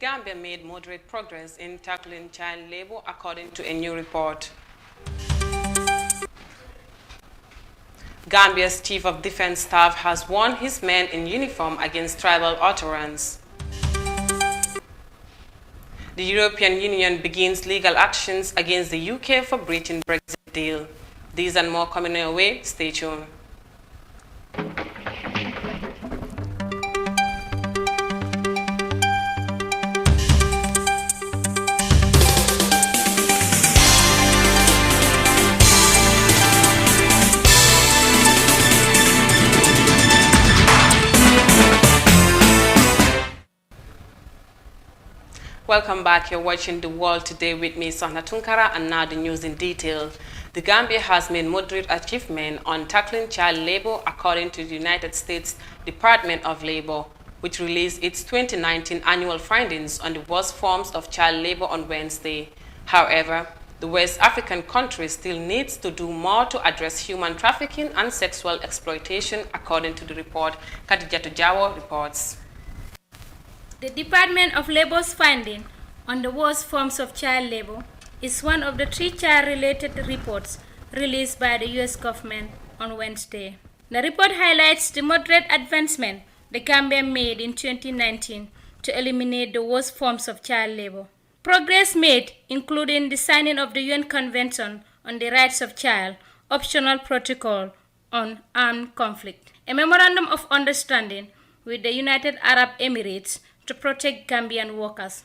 Gambia made moderate progress in tackling child labor, according to a new report. Gambia's Chief of Defense Staff has warned his men in uniform against tribal utterance. The European Union begins legal actions against the UK for breaching Brexit deal. These and more coming your way. Stay tuned. Welcome back. You're watching The World Today with me, Sohna Tunkara, and now the news in detail. The Gambia has made moderate achievement on tackling child labor, according to the United States Department of Labor, which released its 2019 annual findings on the worst forms of child labor on Wednesday. However, the West African country still needs to do more to address human trafficking and sexual exploitation, according to the report. Khadijatu Jawo reports. The Department of Labor's finding on the worst forms of child labor is one of the 3 child-related reports released by the U.S. government on Wednesday. The report highlights the moderate advancement the Gambia made in 2019 to eliminate the worst forms of child labor. Progress made, including the signing of the UN Convention on the Rights of Child, optional protocol on armed conflict, a memorandum of understanding with the United Arab Emirates to protect Gambian workers,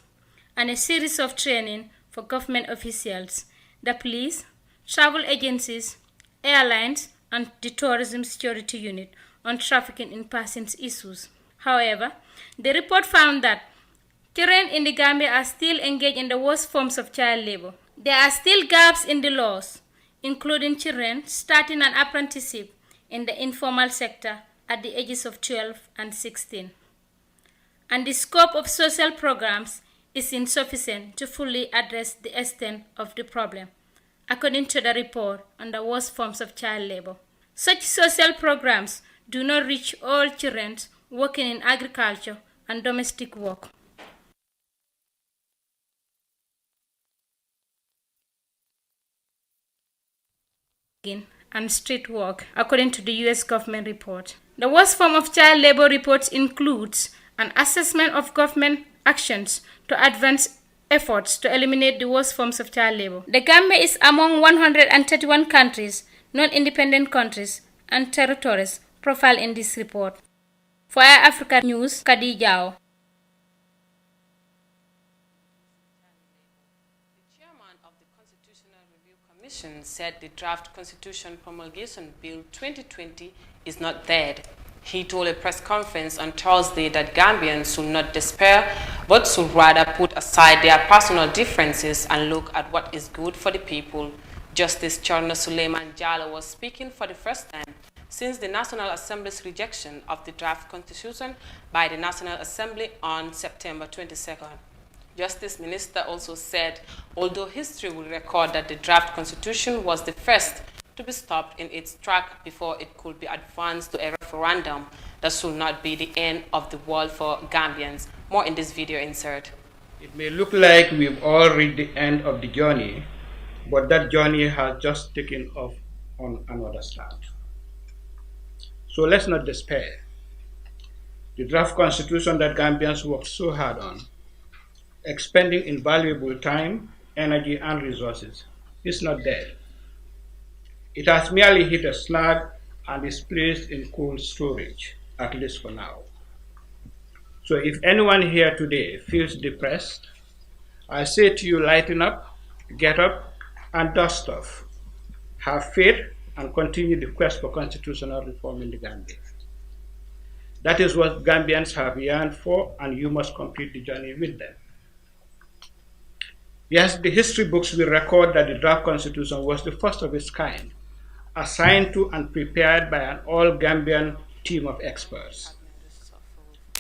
and a series of training for government officials, the police, travel agencies, airlines, and the Tourism Security Unit on trafficking in persons issues. However, the report found that children in the Gambia are still engaged in the worst forms of child labor. There are still gaps in the laws, including children starting an apprenticeship in the informal sector at the ages of 12 and 16. And the scope of social programs is insufficient to fully address the extent of the problem, according to the report on the worst forms of child labor. Such social programs do not reach all children working in agriculture and domestic work. And street work, according to the U.S. government report. The worst form of child labor reports includes an assessment of government actions to advance efforts to eliminate the worst forms of child labor. The Gambia is among 131 countries, non-independent countries, and territories profiled in this report. For Air Africa News, Khadijao. Commission said the draft Constitution Promulgation Bill 2020 is not dead. He told a press conference on Thursday that Gambians should not despair but should rather put aside their personal differences and look at what is good for the people. Justice Chorno Suleiman Jallow was speaking for the first time since the National Assembly's rejection of the draft constitution by the National Assembly on September 22nd. Justice Minister also said, although history will record that the draft constitution was the first to be stopped in its track before it could be advanced to a referendum, that should not be the end of the world for Gambians. More in this video insert. It may look like we've all reached the end of the journey, but that journey has just taken off on another start. So let's not despair. The draft constitution that Gambians worked so hard on, expending invaluable time, energy, and resources, is not dead. It has merely hit a snag and is placed in cold storage, at least for now. So if anyone here today feels depressed, I say to you, lighten up, get up, and dust off. Have faith and continue the quest for constitutional reform in the Gambia. That is what Gambians have yearned for, and you must complete the journey with them. Yes, the history books will record that the draft constitution was the first of its kind, assigned to and prepared by an all-Gambian team of experts.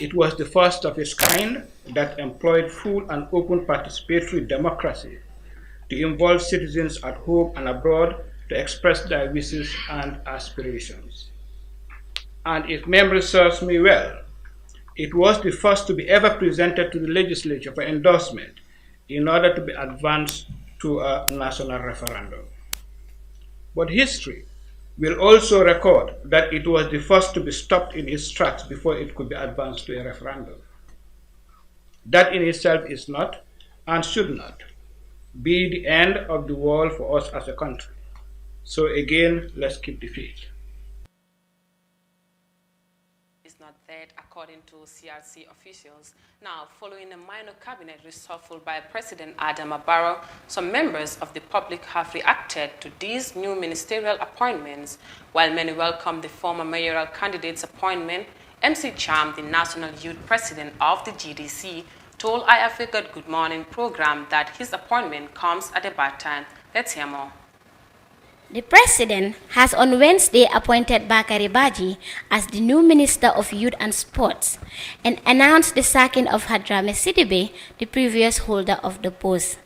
It was the first of its kind that employed full and open participatory democracy to involve citizens at home and abroad to express their wishes and aspirations. And if memory serves me well, it was the first to be ever presented to the legislature for endorsement in order to be advanced to a national referendum. But history will also record that it was the first to be stopped in its tracks before it could be advanced to a referendum. That in itself is not and should not be the end of the world for us as a country. So again, let's keep the faith. It's not that, according to CRC officials. Now, following a minor cabinet reshuffle by President Adama Barrow, some members of the public have reacted to these new ministerial appointments. While many welcome the former mayoral candidate's appointment, MC Cham, the National Youth President of the GDC, told iAfrica Good Morning program that his appointment comes at a bad time. Let's hear more. The president has on Wednesday appointed Bakari Baji as the new Minister of Youth and Sports and announced the sacking of Hadrame Sidibe, the previous holder of the post.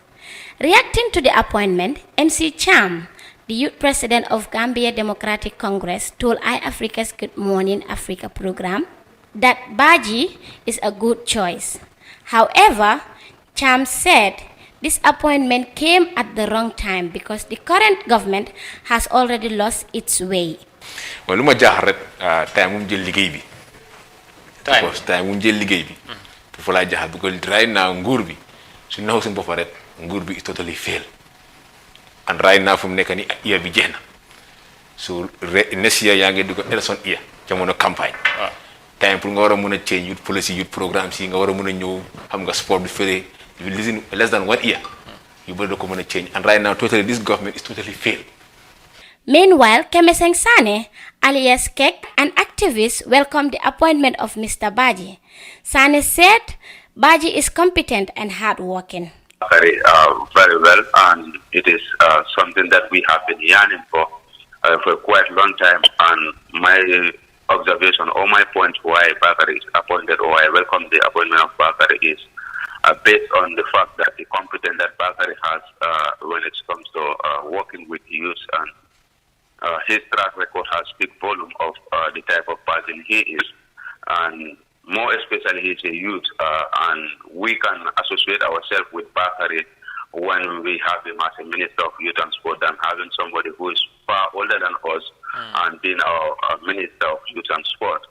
Reacting to the appointment, MC Cham, the youth president of Gambia Democratic Congress, told iAfrica's Good Morning Africa program that Baji is a good choice. However, Cham said this appointment came at the wrong time because the current government has already lost its way. Well, luma jaxat time mum jël liggéey bi. Time mum jël liggéey bi. Fofu la jaxat because right now nguur bi su naw sun bofa rek nguur bi is totally fail. And right now fum nekk ni year bi jeexna. So next year yaa ngi dugg election year jamono campagne. Time pour nga wara mëna change youth policy youth programme si nga wara mëna ñëw xam nga sport bi féré less than 1 year, you better come change. And right now, totally, this government is totally failed. Meanwhile, Kemeseng Sane, alias Kek, an activist, welcomed the appointment of Mr. Baji. Sane said Baji is competent and hardworking. Very well, and it is something that we have been yearning for quite a long time. And my observation or my point why Bakari is appointed, or I welcome the appointment of Bakari, is based on the fact that the competence that Bakari has when it comes to working with youth, and his track record has speak volume of the type of person he is, and more especially he's a youth, and we can associate ourselves with Bakari when we have him as a Minister of Youth and Sport, and having somebody who is far older than us and being our Minister of Youth and Sport.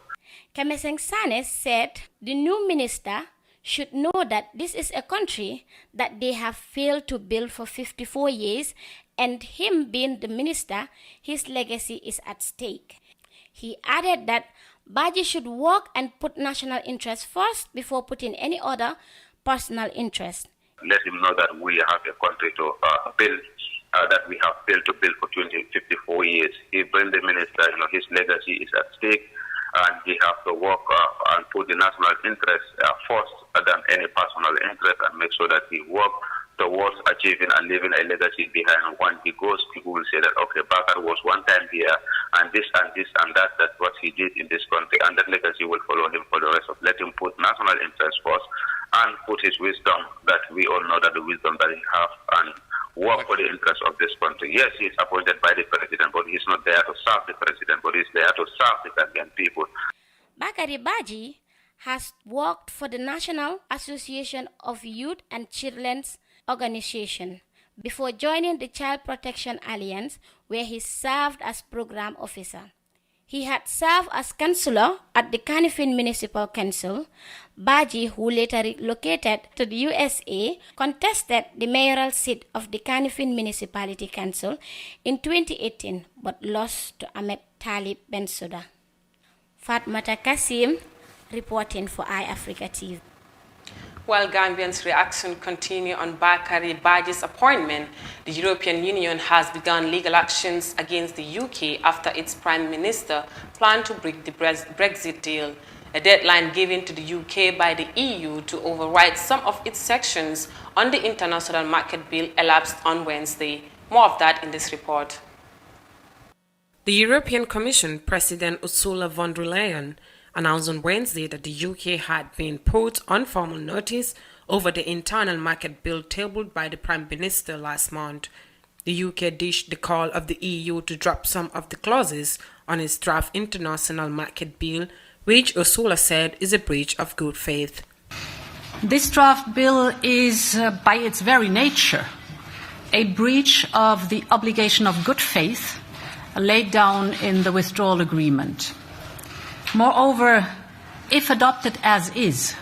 Kemeseng Sane said the new minister should know that this is a country that they have failed to build for 54 years, and him being the minister, his legacy is at stake. He added that Baji should work and put national interest first before putting any other personal interest. Let him know that we have a country to build, that we have failed to build for 54 years. He being the minister, his legacy is at stake, and we have to work and put the national interest first than any personal interest, and make sure that we work towards achieving and leaving a legacy behind. When he goes, people will say that, okay, Bakar was one time here, and this and this and that, that's what he did in this country, and that legacy will follow him for the rest of. Let him put national interest first, and put his wisdom, that we all know that the wisdom that he has, and work for the interest of this country. Yes, he's appointed by the president, but he's not there to serve the president, but he's there to serve the Gambian people. Bakari Baji has worked for the National Association of Youth and Children's Organization before joining the Child Protection Alliance, where he served as program officer. He had served as councillor at the Kanifing Municipal Council. Baji, who later relocated to the USA, contested the mayoral seat of the Kanifing Municipality Council in 2018 but lost to Ahmed Talib Bensouda. Fatmata Kasim reporting for iAfrica TV. While Gambians' reaction continue on Bakari Baji's appointment, the European Union has begun legal actions against the UK after its Prime Minister planned to break the Brexit deal. A deadline given to the UK by the EU to override some of its sections on the International Market Bill elapsed on Wednesday. More of that in this report. The European Commission President Ursula von der Leyen announced on Wednesday that the UK had been put on formal notice over the internal market bill tabled by the Prime Minister last month. The UK dished the call of the EU to drop some of the clauses on its draft international market bill, which Ursula said is a breach of good faith. This draft bill is, by its very nature, a breach of the obligation of good faith laid down in the withdrawal agreement. Moreover, if adopted as is,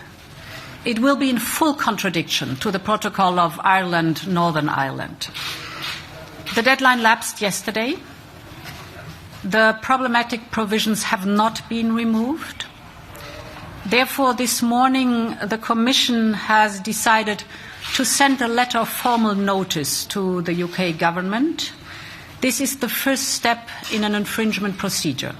it will be in full contradiction to the Protocol of Ireland, Northern Ireland. The deadline lapsed yesterday. The problematic provisions have not been removed. Therefore, this morning, the Commission has decided to send a letter of formal notice to the UK government. This is the first step in an infringement procedure.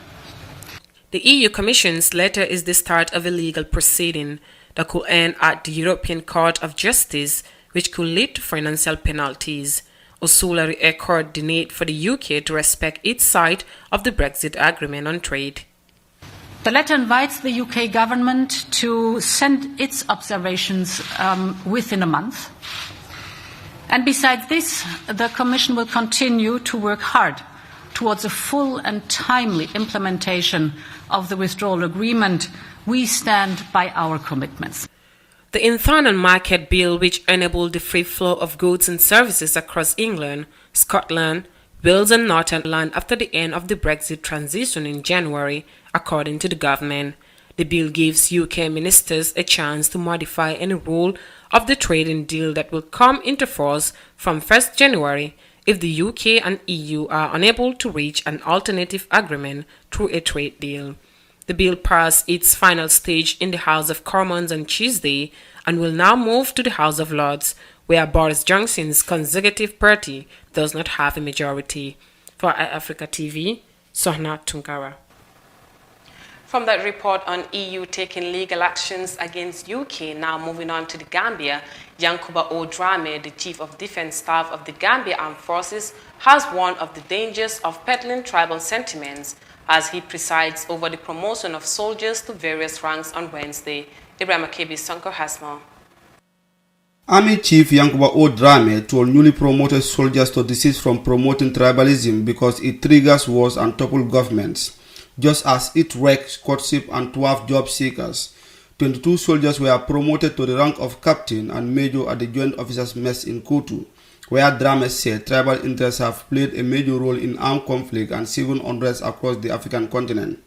The EU Commission's letter is the start of a legal proceeding that could end at the European Court of Justice, which could lead to financial penalties. Ursula re-echoed the need for the UK to respect its side of the Brexit agreement on trade. The letter invites the UK government to send its observations within a month. And besides this, the Commission will continue to work hard towards a full and timely implementation of the withdrawal agreement. We stand by our commitments. The internal market bill, which enabled the free flow of goods and services across England, Scotland, Wales and Northern Ireland after the end of the Brexit transition in January, according to the government. The bill gives UK ministers a chance to modify any rule of the trading deal that will come into force from 1st January if the UK and EU are unable to reach an alternative agreement through a trade deal. The bill passed its final stage in the House of Commons on Tuesday and will now move to the House of Lords, where Boris Johnson's Conservative Party does not have a majority. For iAfrica TV, Sohna Tunkara. From that report on EU taking legal actions against UK, now moving on to the Gambia, Yankuba Odrame, the Chief of Defense Staff of the Gambia Armed Forces, has warned of the dangers of peddling tribal sentiments as he presides over the promotion of soldiers to various ranks on Wednesday. Ibrahim Akebi Sanko has more. Army Chief Yankuba Odrame told newly promoted soldiers to desist from promoting tribalism because it triggers wars and topples governments. Just as it wrecks courtship and dwarf job seekers, 22 soldiers were promoted to the rank of captain and major at the Joint Officers Mess in Kutu, where Drame said tribal interests have played a major role in armed conflict and civil unrest across the African continent.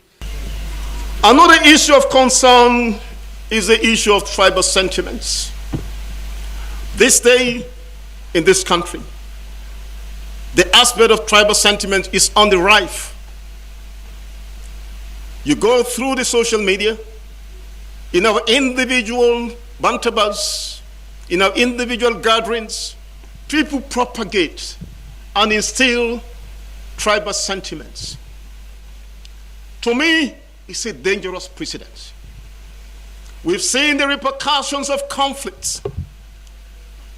Another issue of concern is the issue of tribal sentiments. This day in this country, the aspect of tribal sentiment is on the rise. You go through the social media, in our individual bantabas, in our individual gatherings, people propagate and instill tribal sentiments. To me, is a dangerous precedent. We've seen the repercussions of conflicts.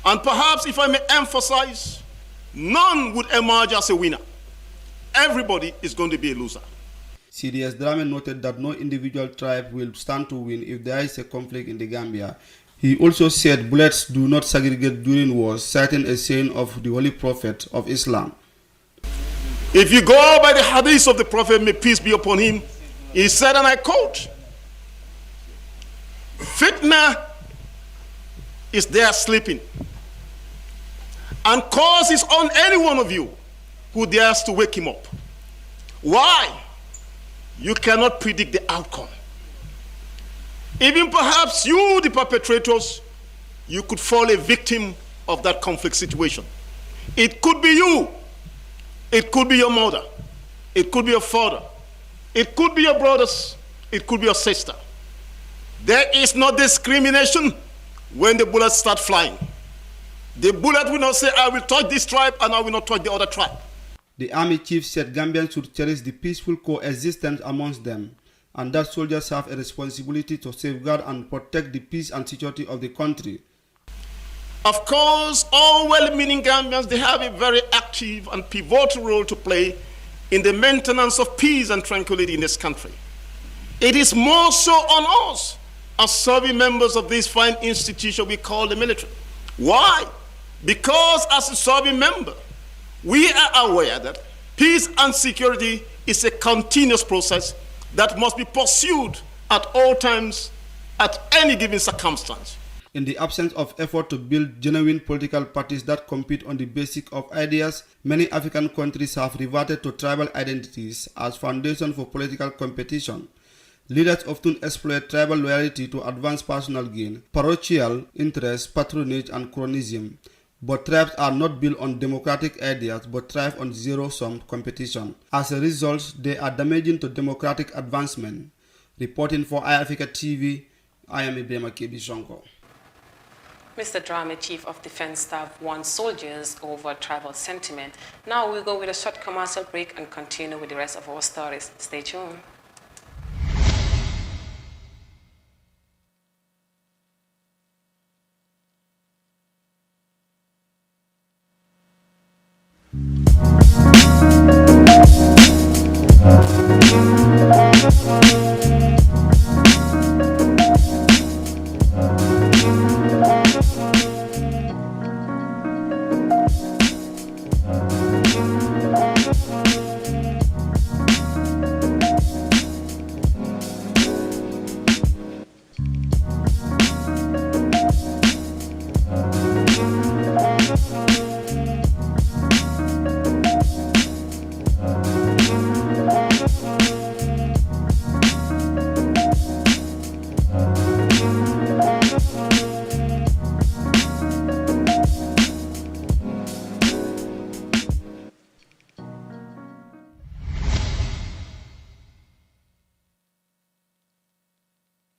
And perhaps, if I may emphasize, none would emerge as a winner. Everybody is going to be a loser. CDS Drame noted that no individual tribe will stand to win if there is a conflict in the Gambia. He also said bullets do not segregate during wars, citing a saying of the Holy Prophet of Islam. If you go by the hadith of the Prophet, may peace be upon him, he said, and I quote, "Fitna is there sleeping, and cause is on any one of you who dares to wake him up." Why? You cannot predict the outcome. Even perhaps you, the perpetrators, you could fall a victim of that conflict situation. It could be you. It could be your mother. It could be your father. It could be your brothers. It could be your sister. There is no discrimination when the bullets start flying. The bullet will not say, I will touch this tribe and I will not touch the other tribe. The army chief said Gambians should cherish the peaceful coexistence amongst them, and that soldiers have a responsibility to safeguard and protect the peace and security of the country. Of course, all well-meaning Gambians, they have a very active and pivotal role to play in the maintenance of peace and tranquility in this country. It is more so on us as serving members of this fine institution we call the military. Why? Because as a serving member, we are aware that peace and security is a continuous process that must be pursued at all times, at any given circumstance. In the absence of effort to build genuine political parties that compete on the basis of ideas, many African countries have reverted to tribal identities as foundation for political competition. Leaders often exploit tribal loyalty to advance personal gain, parochial interest, patronage, and cronyism. But tribes are not built on democratic ideas but thrive on zero-sum competition. As a result, they are damaging to democratic advancement. Reporting for iAfrica TV, I am Ibrahima Kebi Sonko. Mr. Drame, Chief of Defense Staff, warned soldiers over tribal sentiment. Now we'll go with a short commercial break and continue with the rest of our stories. Stay tuned.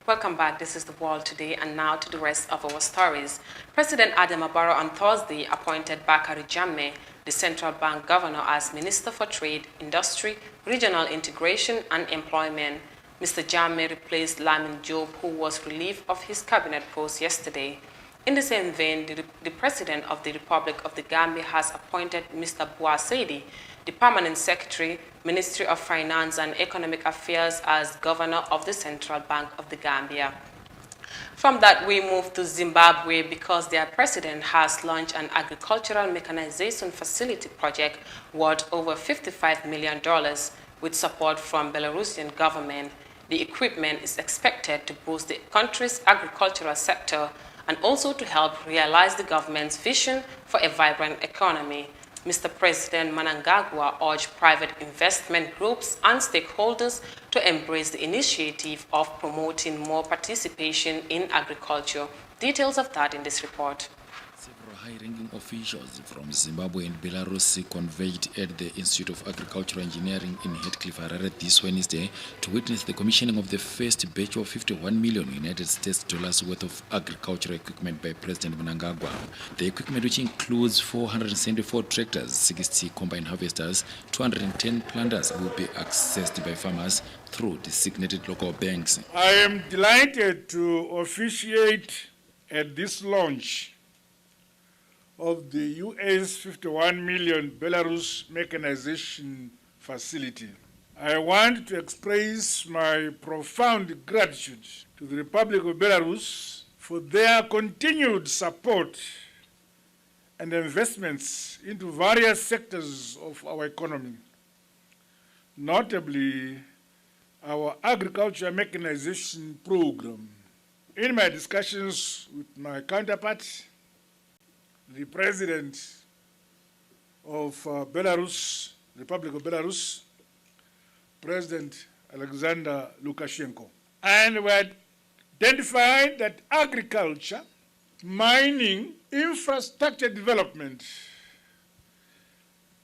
Welcome back. This is The World Today, and now to the rest of our stories. President Adama Barrow on Thursday appointed Bakari Jammeh, the central bank governor, as Minister for Trade, Industry, Regional Integration and Employment. Mr. Jammeh replaced Lamin Jobe, who was relieved of his cabinet post yesterday. In the same vein, the President of the Republic of the Gambia has appointed Mr. Bouassedi, the Permanent Secretary, Ministry of Finance and Economic Affairs, as Governor of the Central Bank of the Gambia. From that, we move to Zimbabwe because their president has launched an agricultural mechanization facility project worth over $55 million with support from Belarusian government. The equipment is expected to boost the country's agricultural sector and also to help realize the government's vision for a vibrant economy. Mr. President Mnangagwa urged private investment groups and stakeholders to embrace the initiative of promoting more participation in agriculture. Details of that in this report. Several high-ranking officials from Zimbabwe and Belarus converged at the Institute of Agricultural Engineering in Heathcliff, Harare this Wednesday to witness the commissioning of the first batch of 51 million United States dollars worth of agricultural equipment by President Mnangagwa. The equipment, which includes 474 tractors, 60 combine harvesters, 210 planters, will be accessed by farmers through designated local banks. I am delighted to officiate at this launch of the US 51 million Belarus mechanization facility. I want to express my profound gratitude to the Republic of Belarus for their continued support and investments into various sectors of our economy, notably our agriculture mechanization program. In my discussions with my counterpart, the President of Belarus, Republic of Belarus, President Alexander Lukashenko. And we identified that agriculture, mining, infrastructure development,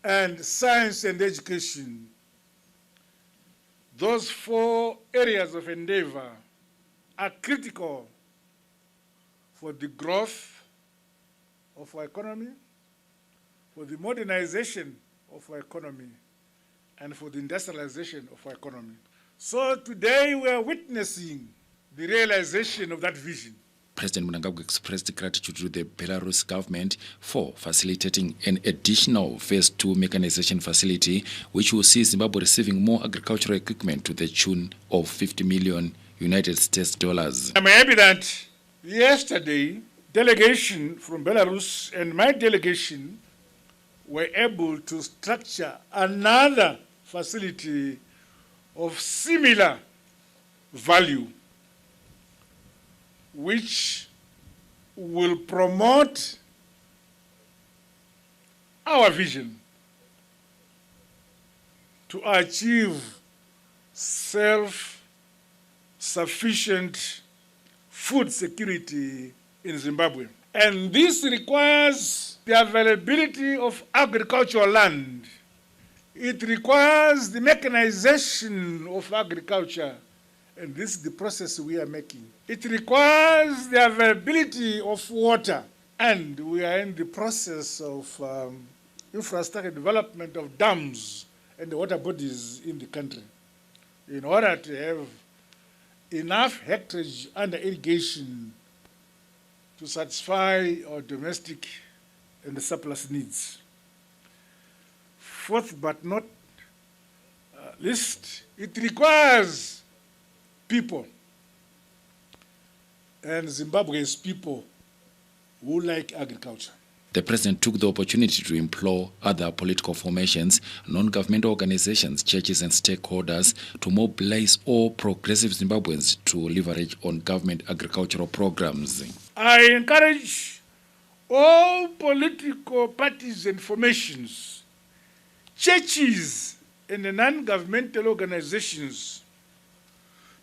and science and education, those 4 areas of endeavor are critical for the growth of our economy, for the modernization of our economy, and for the industrialization of our economy. So today we are witnessing the realization of that vision. President Mnangagwa expressed gratitude to the Belarus government for facilitating an additional Phase 2 mechanization facility, which will see Zimbabwe receiving more agricultural equipment to the tune of 50 million United States dollars. I'm happy that yesterday, delegation from Belarus and my delegation were able to structure another facility of similar value, which will promote our vision to achieve self-sufficient food security in Zimbabwe. And this requires the availability of agricultural land. It requires the mechanization of agriculture, and this is the process we are making. It requires the availability of water, and we are in the process of infrastructure development of dams and the water bodies in the country in order to have enough hectarage under irrigation to satisfy our domestic and the surplus needs. Fourth but not least, it requires people, and Zimbabwe's people who like agriculture. The president took the opportunity to implore other political formations, non-governmental organizations, churches and stakeholders to mobilize all progressive Zimbabweans to leverage on government agricultural programs. I encourage all political parties and formations, churches and non-governmental organizations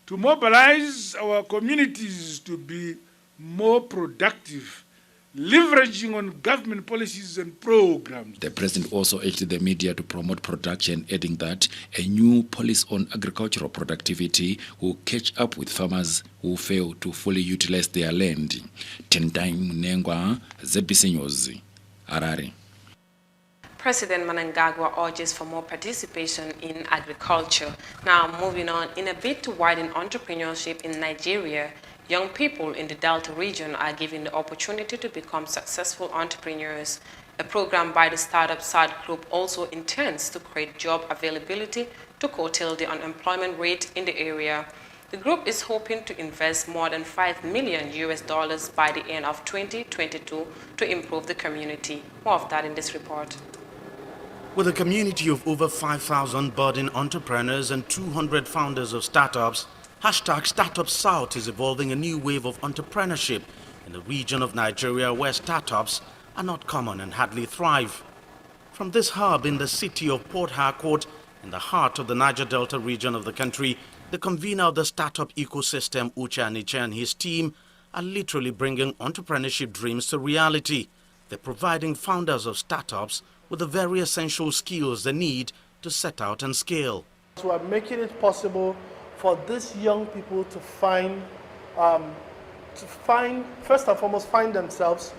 to mobilize our communities to be more productive, leveraging on government policies and programs. The president also urged the media to promote production, adding that a new policy on agricultural productivity will catch up with farmers who fail to fully utilize their land. Tendai Mnengwa, ZBC News, Harare. President Mnangagwa urges for more participation in agriculture. Now, moving on, in a bid to widen entrepreneurship in Nigeria, young people in the Delta region are given the opportunity to become successful entrepreneurs. A program by the Startup SAD Group also intends to create job availability to curtail the unemployment rate in the area. The group is hoping to invest more than $5 million by the end of 2022 to improve the community. More of that in this report. With a community of over 5,000 budding entrepreneurs and 200 founders of startups, hashtag Startup South is evolving a new wave of entrepreneurship in the region of Nigeria where startups are not common and hardly thrive. From this hub in the city of Port Harcourt, in the heart of the Niger Delta region of the country, the convener of the startup ecosystem, Uche Aniche, and his team are literally bringing entrepreneurship dreams to reality. They're providing founders of startups with the very essential skills they need to set out and scale. So we're making it possible for these young people to find, first and foremost, find themselves,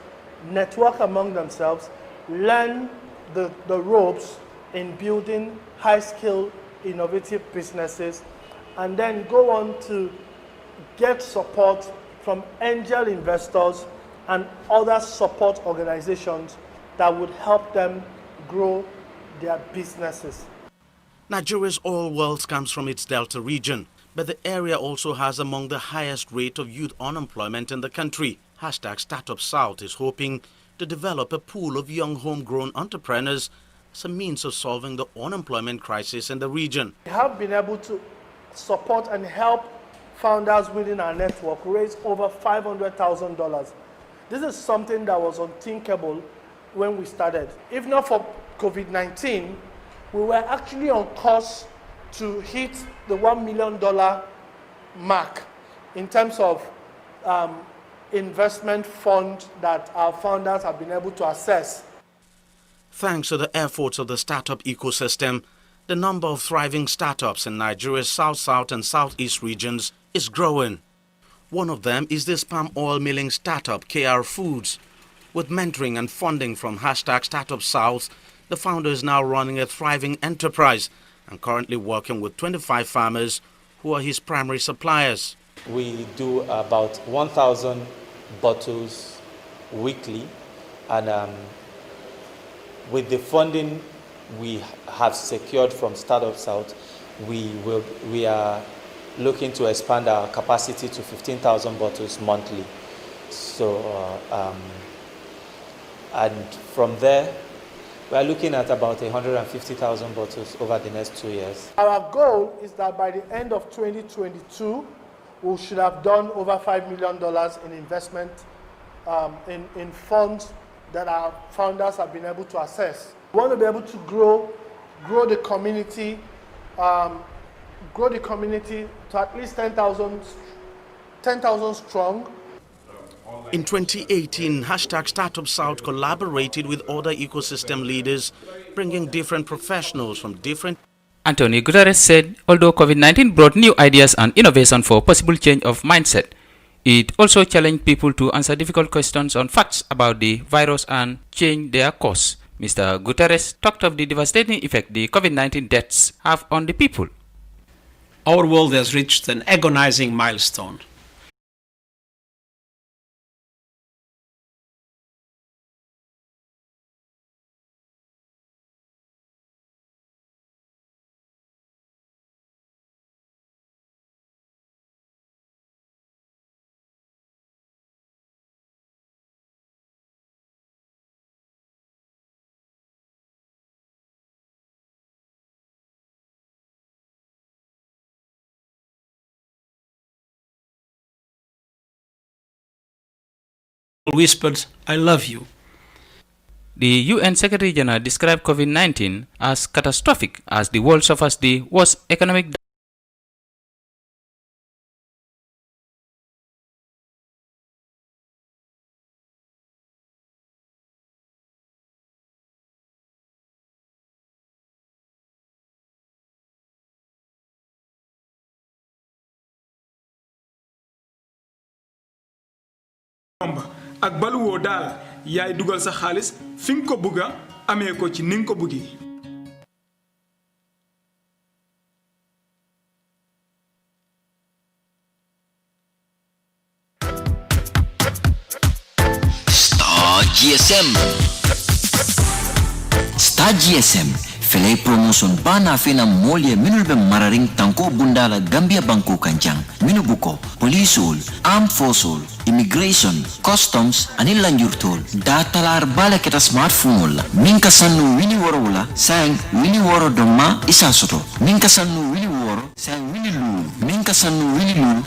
network among themselves, learn the ropes in building high-skill, innovative businesses, and then go on to get support from angel investors and other support organizations that would help them grow their businesses. Nigeria's oil wealth comes from its Delta region, but the area also has among the highest rate of youth unemployment in the country. #Startup South is hoping to develop a pool of young homegrown entrepreneurs as a means of solving the unemployment crisis in the region. We have been able to support and help founders within our network raise over $500,000. This is something that was unthinkable when we started. If not for COVID-19, we were actually on course to hit the $1 million mark in terms of investment fund that our founders have been able to access. Thanks to the efforts of the startup ecosystem, the number of thriving startups in Nigeria's South and Southeast regions is growing. One of them is this palm oil milling startup, KR Foods. With mentoring and funding from #Startup South, the founder is now running a thriving enterprise and currently working with 25 farmers who are his primary suppliers. We do about 1,000 bottles weekly, and with the funding we have secured from Startup South, we are looking to expand our capacity to 15,000 bottles monthly. So, and from there, we are looking at about 150,000 bottles over the next 2 years. Our goal is that by the end of 2022, we should have done over $5 million in investment in funds that our founders have been able to access. We want to be able to grow the community, to at least 10,000 strong. In 2018, #Startup South collaborated with other ecosystem leaders, bringing different professionals from different... Antonio Guterres said, although COVID-19 brought new ideas and innovation for possible change of mindset, it also challenged people to answer difficult questions on facts about the virus and change their course. Mr. Guterres talked of the devastating effect the COVID-19 deaths have on the people. Our world has reached an agonizing milestone. Whispered, "I love you." The UN Secretary General described COVID-19 as catastrophic as the world suffers the worst economic ak baluwoo daal yaay dugal sa xaalis fi nga ko bëgga amee ko ci ni nga ko bëggee. Star GSM felay promotion bana fena molye minul be mararing tanko bundala Gambia banko kanjang minubuko policeol armed forceol immigration customs ani lanjurtol datalar bala keta smartphone la minka sannu wini woro la sang wini woro doma isa soto minka sannu wini woro sang wini lu minka sannu wini lu